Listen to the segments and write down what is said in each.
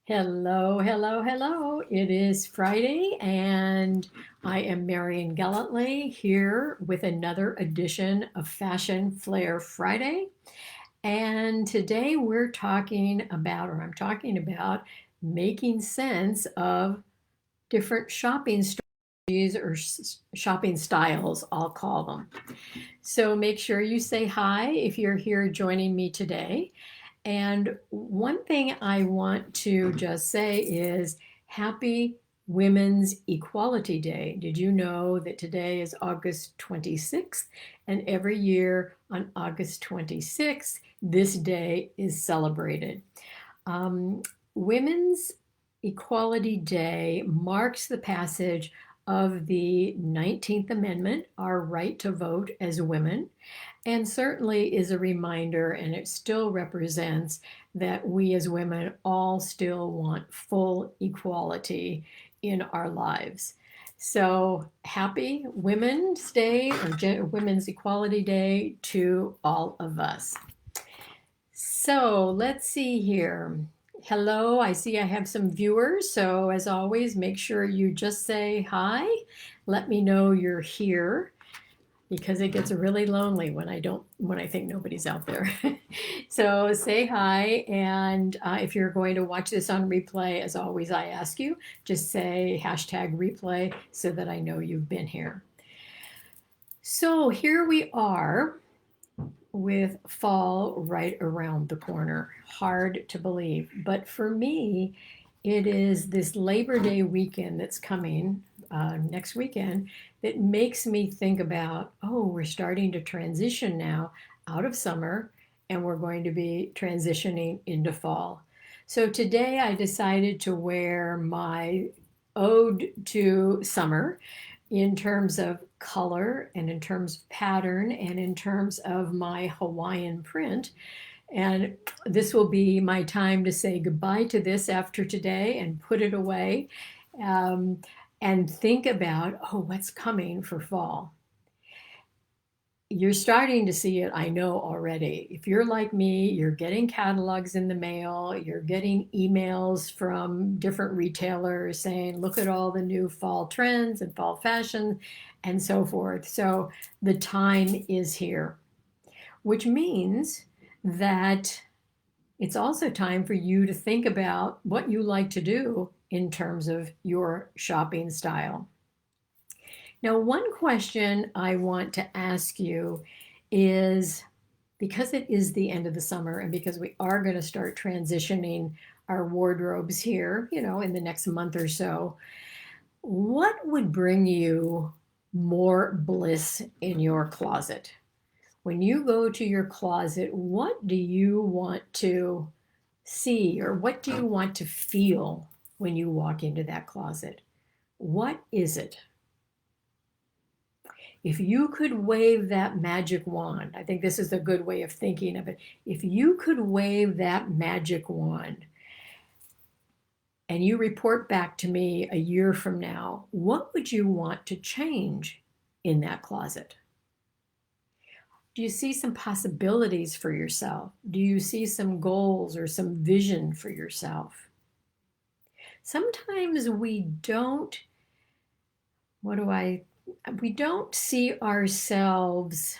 Hello, hello, hello. It is Friday, and I am Marion Gallantly here with another edition of Fashion Flair Friday. And today I'm talking about making sense of different shopping strategies or shopping styles, I'll call them. So make sure you say hi if you're here joining me today. And one thing I want to just say is happy Women's Equality Day. Did you know that today is August 26th? And every year on August 26th, this day is celebrated. Um, Women's Equality Day marks the passage of the 19th Amendment, our right to vote as women, and certainly is a reminder, and it still represents that we as women all still want full equality in our lives. So happy Women's Day or Women's Equality Day to all of us. So let's see here. Hello, I see I have some viewers. So as always, make sure you just say hi. Let me know you're here because it gets really lonely when I think nobody's out there. So say hi, and if you're going to watch this on replay, as always, I ask you just say hashtag replay so that I know you've been here. So here we are with fall right around the corner. Hard to believe. But for me, it is this Labor Day weekend that's coming next weekend that makes me think about, oh, we're starting to transition now out of summer and we're going to be transitioning into fall. So today I decided to wear my ode to summer in terms of color and in terms of pattern and in terms of my Hawaiian print. And this will be my time to say goodbye to this after today and put it away um, and think about, oh, what's coming for fall. You're starting to see it, I know already. If you're like me, you're getting catalogs in the mail, you're getting emails from different retailers saying, look at all the new fall trends and fall fashion and so forth. So the time is here, which means that it's also time for you to think about what you like to do in terms of your shopping style. Now, one question I want to ask you is because it is the end of the summer and because we are going to start transitioning our wardrobes here, in the next month or so, what would bring you more bliss in your closet? When you go to your closet, what do you want to see or what do you want to feel when you walk into that closet? What is it? If you could wave that magic wand, I think this is a good way of thinking of it. If you could wave that magic wand and you report back to me a year from now, what would you want to change in that closet? Do you see some possibilities for yourself? Do you see some goals or some vision for yourself? Sometimes we don't, what do I, we don't see ourselves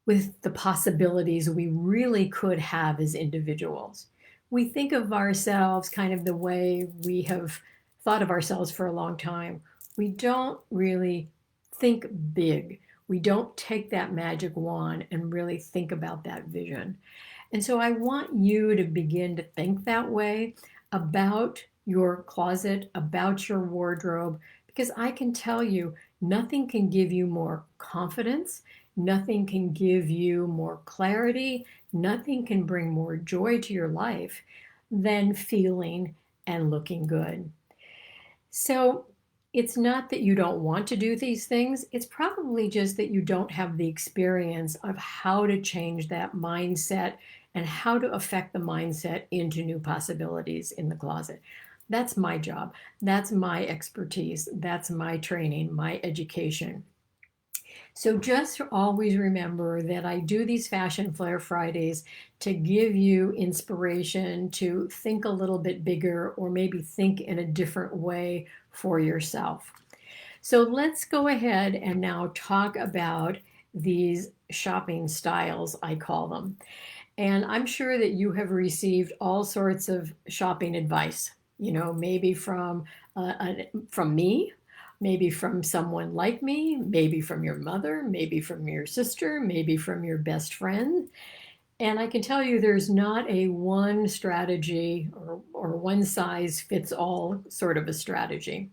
with the possibilities we really could have as individuals. We think of ourselves kind of the way we have thought of ourselves for a long time. We don't really think big. We don't take that magic wand and really think about that vision. And so I want you to begin to think that way about your closet, about your wardrobe, because I can tell you nothing can give you more confidence, nothing can give you more clarity, nothing can bring more joy to your life than feeling and looking good. So it's not that you don't want to do these things, it's probably just that you don't have the experience of how to change that mindset and how to affect the mindset into new possibilities in the closet. That's my job. That's my expertise. That's my training, my education. So just always remember that I do these Fashion Flair Fridays to give you inspiration to think a little bit bigger or maybe think in a different way for yourself. So let's go ahead and now talk about these shopping styles, I call them. And I'm sure that you have received all sorts of shopping advice, maybe from me, maybe from someone like me, maybe from your mother, maybe from your sister, maybe from your best friend. And I can tell you there's not a one strategy or one size fits all sort of a strategy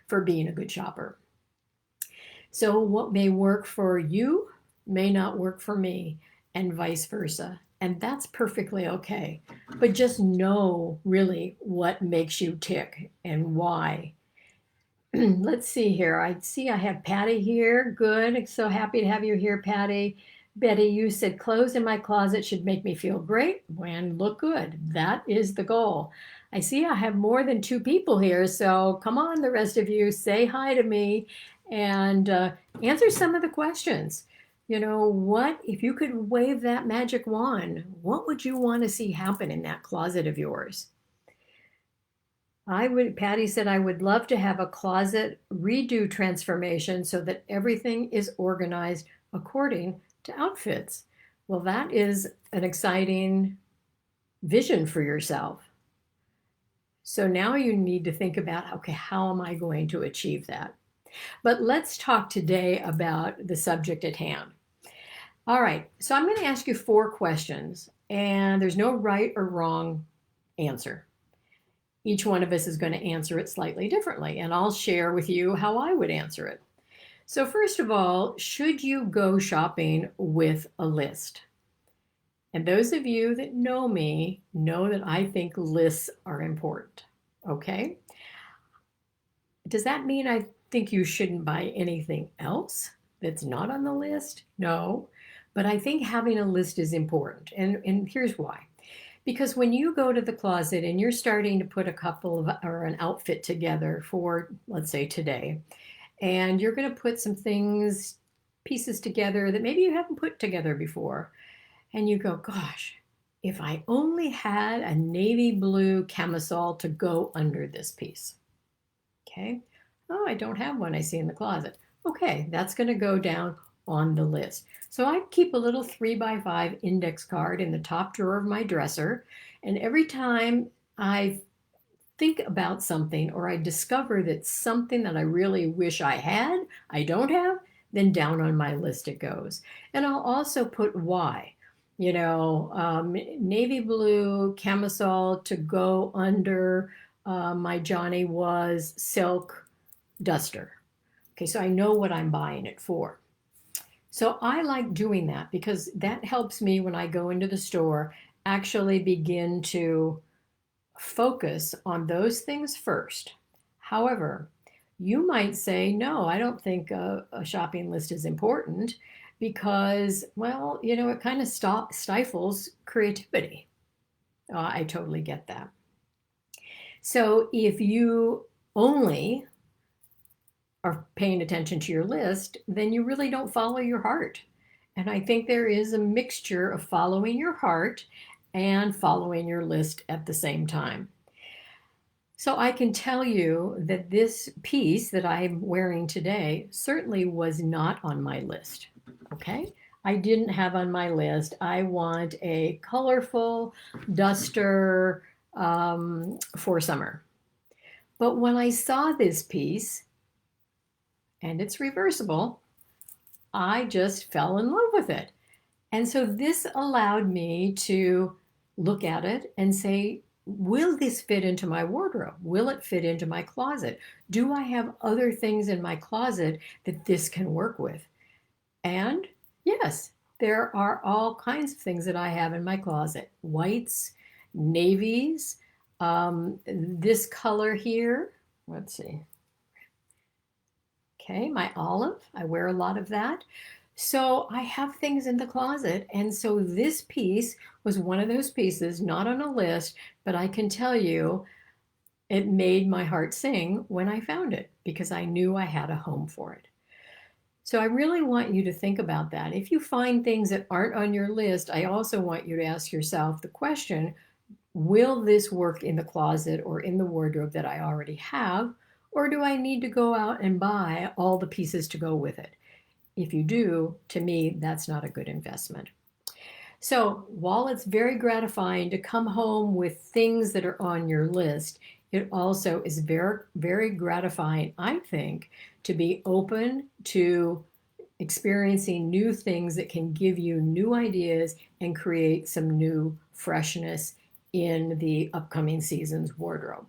for being a good shopper. So what may work for you may not work for me, and vice versa. And that's perfectly okay. But just know really what makes you tick and why. Let's see here. I see I have Patty here. Good. So happy to have you here, Patty. Betty, you said clothes in my closet should make me feel great and look good. That is the goal. I see I have more than two people here, so come on, the rest of you, say hi to me and answer some of the questions. What, if you could wave that magic wand, what would you want to see happen in that closet of yours? Patty said, I would love to have a closet redo transformation so that everything is organized according to outfits. Well, that is an exciting vision for yourself. So now you need to think about, okay, how am I going to achieve that? But let's talk today about the subject at hand. All right, so I'm going to ask you 4 questions, and there's no right or wrong answer. Each one of us is going to answer it slightly differently, and I'll share with you how I would answer it. So first of all, should you go shopping with a list? And those of you that know me know that I think lists are important, okay? Does that mean I think you shouldn't buy anything else that's not on the list? No, but I think having a list is important, and here's why. Because when you go to the closet and you're starting to put a couple of or an outfit together for, let's say, today, and you're going to put some pieces together that maybe you haven't put together before, and you go, gosh, if I only had a navy blue camisole to go under this piece. Okay. Oh, I don't have one I see in the closet. Okay, that's going to go down on the list. So I keep a little 3x5 index card in the top drawer of my dresser, and every time I think about something or I discover that something that I really wish I had, I don't have, then down on my list it goes. And I'll also put why. Navy blue camisole to go under my Johnny Was silk duster. Okay, so I know what I'm buying it for. So I like doing that because that helps me when I go into the store actually begin to focus on those things first. However, you might say, no, I don't think a shopping list is important because, well, it kind of stifles creativity. I totally get that. So if you only are paying attention to your list, then you really don't follow your heart. And I think there is a mixture of following your heart and following your list at the same time. So I can tell you that this piece that I'm wearing today certainly was not on my list, okay? I didn't have on my list, I want a colorful duster for summer. But when I saw this piece, and it's reversible, I just fell in love with it. And so this allowed me to look at it and say, will this fit into my wardrobe? Will it fit into my closet? Do I have other things in my closet that this can work with? And yes, there are all kinds of things that I have in my closet. Whites, navies, this color here, let's see. Okay, my olive, I wear a lot of that. So I have things in the closet. And so this piece was one of those pieces, not on a list, but I can tell you it made my heart sing when I found it because I knew I had a home for it. So I really want you to think about that. If you find things that aren't on your list, I also want you to ask yourself the question, will this work in the closet or in the wardrobe that I already have? Or do I need to go out and buy all the pieces to go with it? If you do, to me, that's not a good investment. So while it's very gratifying to come home with things that are on your list, it also is very, very gratifying, I think, to be open to experiencing new things that can give you new ideas and create some new freshness in the upcoming season's wardrobe.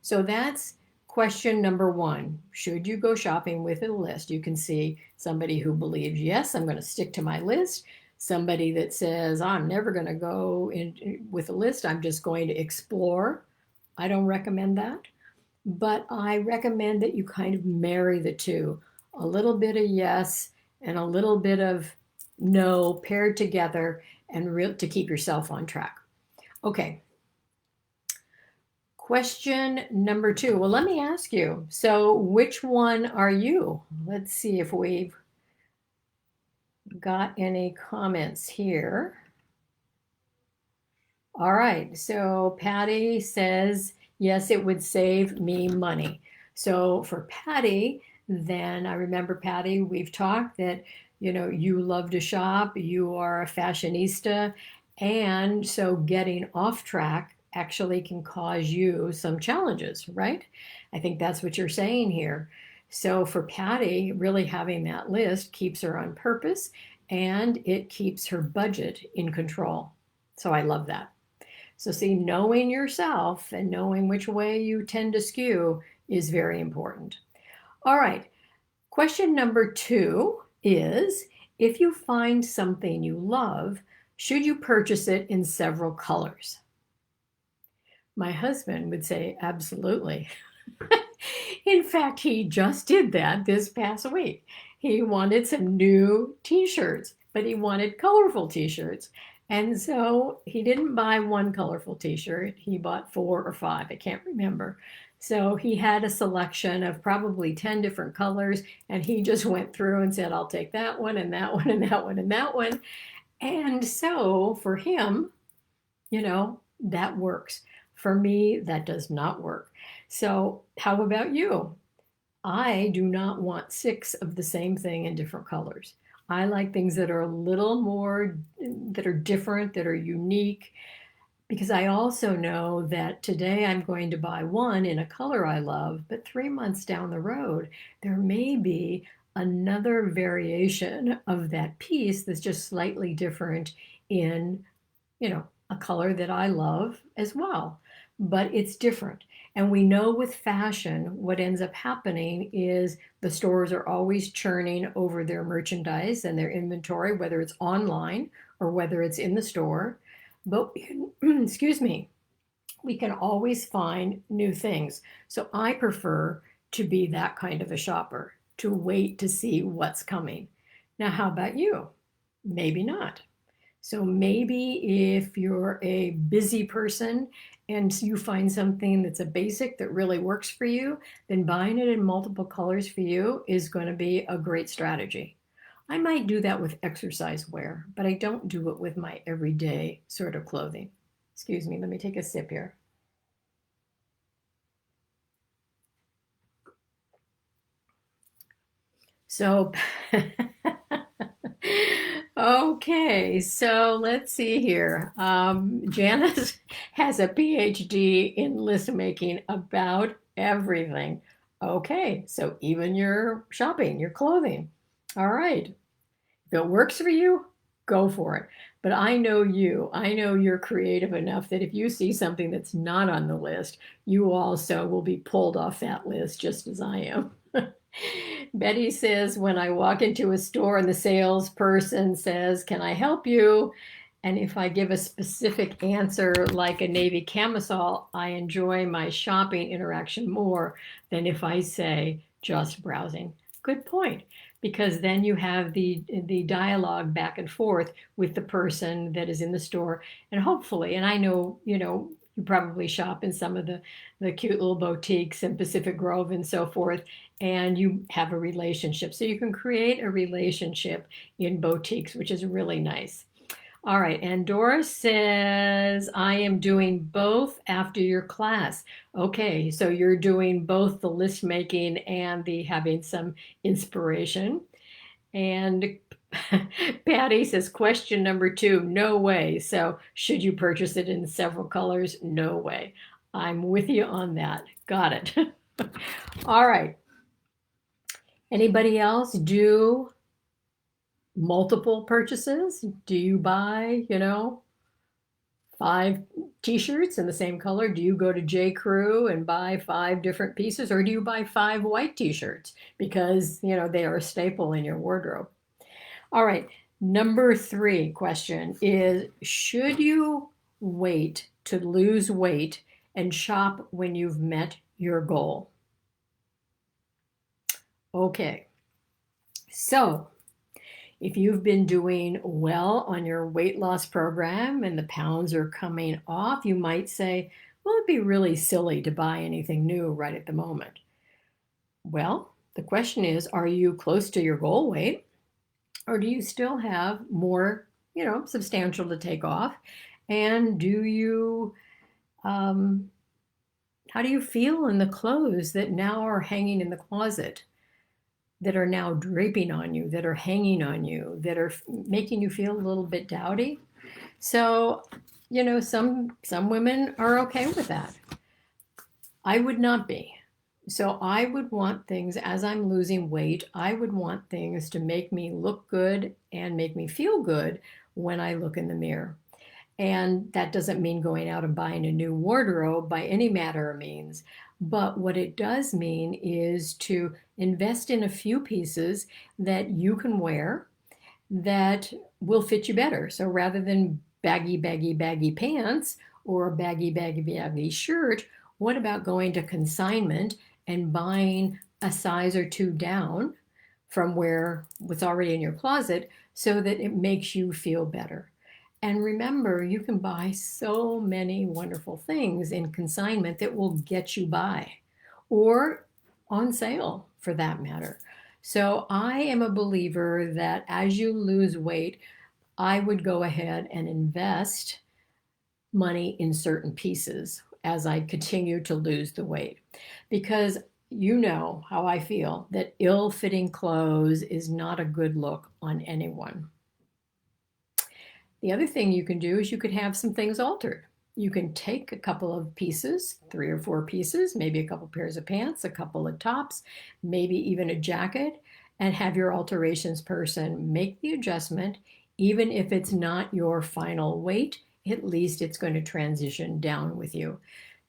So that's question number one. Should you go shopping with a list? You can see somebody who believes, yes, I'm going to stick to my list. Somebody that says, I'm never going to go in with a list. I'm just going to explore. I don't recommend that. But I recommend that you kind of marry the two. A little bit of yes and a little bit of no paired together and to keep yourself on track. Okay, question number two. Well, let me ask you. So, which one are you? Let's see if we've got any comments here. All right. So, Patty says, yes, it would save me money. So, for Patty, then I remember, Patty, we've talked that, you love to shop, you are a fashionista, and so getting off track actually can cause you some challenges, right? I think that's what you're saying here. So for Patty, really having that list keeps her on purpose and it keeps her budget in control. So I love that. So see, knowing yourself and knowing which way you tend to skew is very important. All right. Question number two is, if you find something you love, should you purchase it in several colors? My husband would say, absolutely. In fact, he just did that this past week. He wanted some new t-shirts, but he wanted colorful t-shirts. And so he didn't buy one colorful t-shirt. He bought 4 or 5. I can't remember. So he had a selection of probably 10 different colors, and he just went through and said, I'll take that one and that one and that one and that one. And so for him, that works. For me, that does not work. So how about you? I do not want 6 of the same thing in different colors. I like things that are a little more, that are different, that are unique, because I also know that today I'm going to buy one in a color I love, but 3 months down the road, there may be another variation of that piece that's just slightly different in, a color that I love as well, but it's different. And we know with fashion, what ends up happening is the stores are always churning over their merchandise and their inventory, whether it's online or whether it's in the store. But, excuse me, we can always find new things. So I prefer to be that kind of a shopper, to wait to see what's coming. Now, how about you? Maybe not. So maybe if you're a busy person and you find something that's a basic that really works for you, then buying it in multiple colors for you is going to be a great strategy. I might do that with exercise wear, but I don't do it with my everyday sort of clothing. Excuse me, let me take a sip here. So, okay, so let's see here. Janice has a PhD in list making about everything. Okay, so even your shopping, your clothing. All right. If it works for you, go for it. But I know you. I know you're creative enough that if you see something that's not on the list, you also will be pulled off that list just as I am. Betty says, when I walk into a store and the salesperson says, can I help you? And if I give a specific answer like a navy camisole, I enjoy my shopping interaction more than if I say just browsing. Good point, because then you have the dialogue back and forth with the person that is in the store, and hopefully, and I know, You probably shop in some of the cute little boutiques in Pacific Grove and so forth, and you have a relationship. So you can create a relationship in boutiques, which is really nice. All right, and Doris says, I am doing both after your class. Okay, so you're doing both the list making and the having some inspiration. And Patty says, question number two, no way. So, should you purchase it in several colors? No way. I'm with you on that. Got it. All right. Anybody else do multiple purchases? Do you buy, 5 t-shirts in the same color? Do you go to J. Crew and buy 5 different pieces, or do you buy 5 white t-shirts because, they are a staple in your wardrobe? All right. Number 3 question is, should you wait to lose weight and shop when you've met your goal? Okay. So, if you've been doing well on your weight loss program and the pounds are coming off, you might say, well, it'd be really silly to buy anything new right at the moment. Well, the question is, are you close to your goal weight? Or do you still have more, substantial to take off? And how do you feel in the clothes that now are hanging in the closet, that are now draping on you, that are hanging on you, that are making you feel a little bit dowdy? So, some women are okay with that. I would not be. So I would want things, as I'm losing weight, I would want things to make me look good and make me feel good when I look in the mirror. And that doesn't mean going out and buying a new wardrobe by any manner or means. But what it does mean is to invest in a few pieces that you can wear that will fit you better. So rather than baggy, baggy, baggy pants or a baggy, baggy, baggy shirt, what about going to consignment and buying a size or 2 down from what's already in your closet so that it makes you feel better? And remember, you can buy so many wonderful things in consignment that will get you by, or on sale for that matter. So I am a believer that as you lose weight, I would go ahead and invest money in certain pieces as I continue to lose the weight. Because you know how I feel that ill-fitting clothes is not a good look on anyone. The other thing you can do is you could have some things altered. You can take a couple of pieces, 3 or 4 pieces, maybe a couple pairs of pants, a couple of tops, maybe even a jacket, and have your alterations person make the adjustment. Even if it's not your final weight, at least it's going to transition down with you.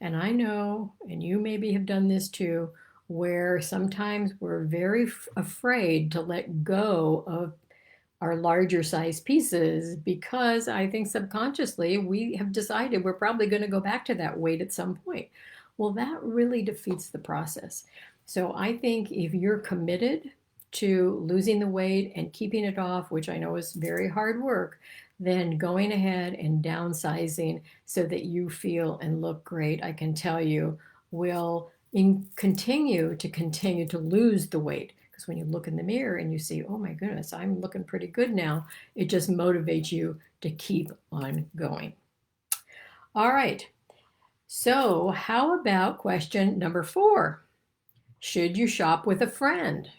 And I know, and you maybe have done this too, where sometimes we're very afraid to let go of our larger size pieces because I think subconsciously we have decided we're probably going to go back to that weight at some point. Well, that really defeats the process. So I think if you're committed to losing the weight and keeping it off, which I know is very hard work, then going ahead and downsizing so that you feel and look great, I can tell you will continue to lose the weight. Because when you look in the mirror and you see, oh my goodness, I'm looking pretty good now, it just motivates you to keep on going. All right. So how about question number 4? Should you shop with a friend?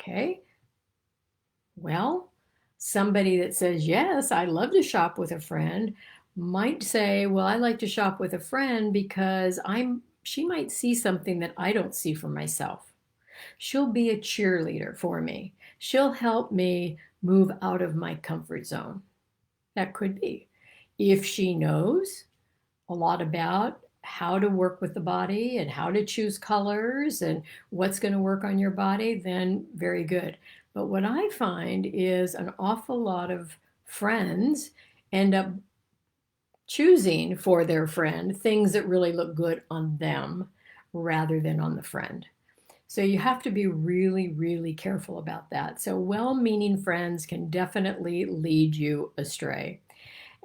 Okay. Well, somebody that says, yes, I love to shop with a friend might say, well, I like to shop with a friend because she might see something that I don't see for myself. She'll be a cheerleader for me. She'll help me move out of my comfort zone. That could be. If she knows a lot about how to work with the body and how to choose colors and what's going to work on your body, then very good. But what I find is an awful lot of friends end up choosing for their friend things that really look good on them rather than on the friend. So you have to be really, really careful about that. So well-meaning friends can definitely lead you astray.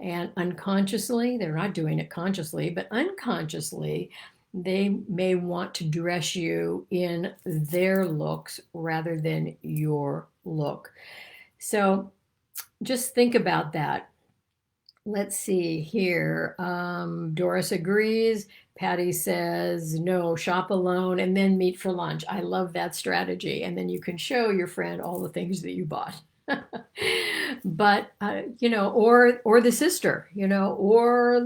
And unconsciously, they're not doing it consciously, but unconsciously, they may want to dress you in their looks rather than your look. So just think about that. Let's see here. Doris agrees. Patty says, no, shop alone and then meet for lunch. I love that strategy. And then you can show your friend all the things that you bought. But or the sister, or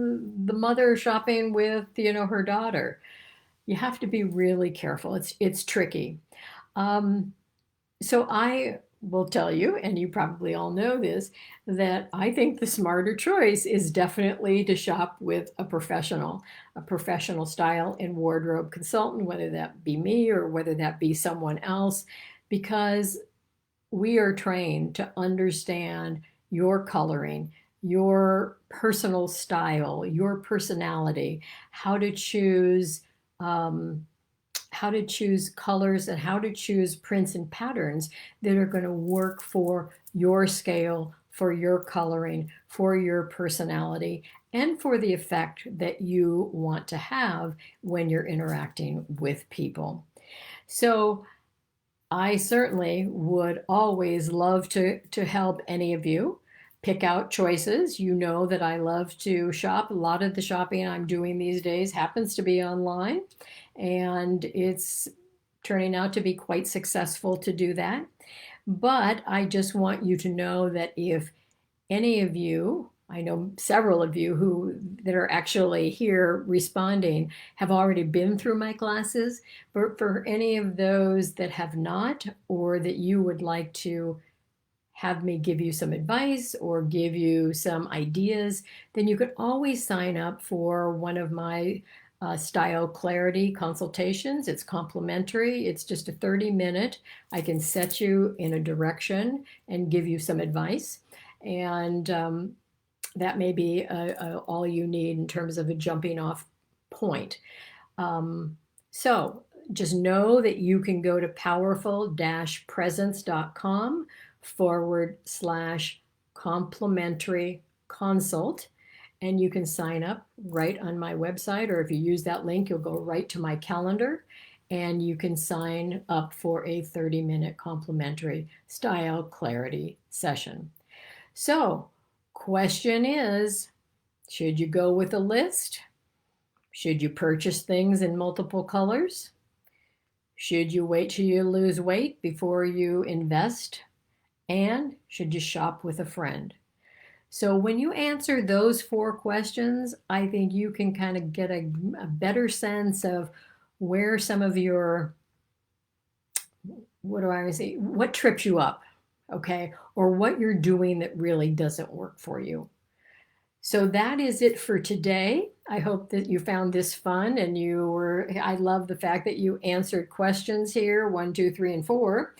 the mother shopping with, her daughter. You have to be really careful. It's tricky. Um, so I will tell you, and you probably all know this, that I think the smarter choice is definitely to shop with a professional style and wardrobe consultant, whether that be me or whether that be someone else, because we are trained to understand your coloring, your personal style, your personality, how to choose um, how to choose colors and how to choose prints and patterns that are going to work for your scale, for your coloring, for your personality, and for the effect that you want to have when you're interacting with people. So I certainly would always love to help any of you pick out choices. You know that I love to shop. A lot of the shopping I'm doing these days happens to be online, and it's turning out to be quite successful to do that. But I just want you to know that if any of you, I know several of you who that are actually here responding have already been through my classes, but for any of those that have not, or that you would like to have me give you some advice or give you some ideas, then you could always sign up for one of my style clarity consultations. It's complimentary. It's just a 30-minute. I can set you in a direction and give you some advice. And that may be all you need in terms of a jumping off point. So just know that you can go to powerful-presence.com/complimentary consult, and you can sign up right on my website, or if you use that link, you'll go right to my calendar and you can sign up for a 30-minute complimentary style clarity session. So, question is, should you go with a list? Should you purchase things in multiple colors? Should you wait till you lose weight before you invest? And should you shop with a friend? So when you answer those 4 questions, I think you can kind of get a better sense of where some of your, what trips you up, okay? Or what you're doing that really doesn't work for you. So that is it for today. I hope that you found this fun and I love the fact that you answered questions here, 1, 2, 3, and 4.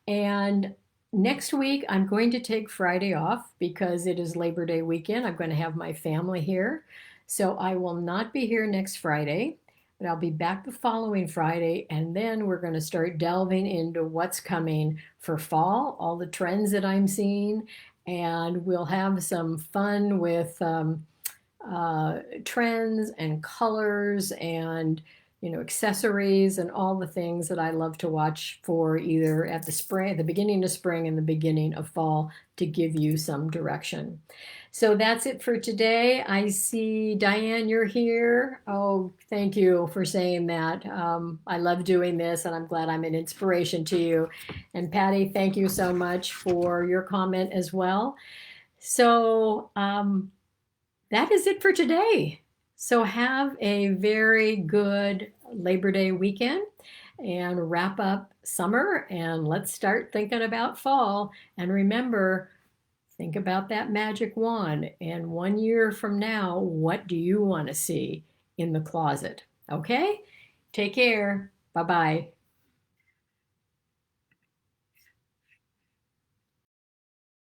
And next week, I'm going to take Friday off because it is Labor Day weekend. I'm going to have my family here. So I will not be here next Friday, but I'll be back the following Friday. And then we're going to start delving into what's coming for fall, all the trends that I'm seeing. And we'll have some fun with trends and colors and accessories and all the things that I love to watch for either at the beginning of spring and the beginning of fall to give you some direction. So that's it for today. I see Diane, you're here. Oh, thank you for saying that. I love doing this and I'm glad I'm an inspiration to you. And Patty, thank you so much for your comment as well. So that is it for today. So have a very good Labor Day weekend and wrap up summer and let's start thinking about fall. And remember, think about that magic wand. And 1 year from now, what do you want to see in the closet? Okay? Take care. Bye-bye.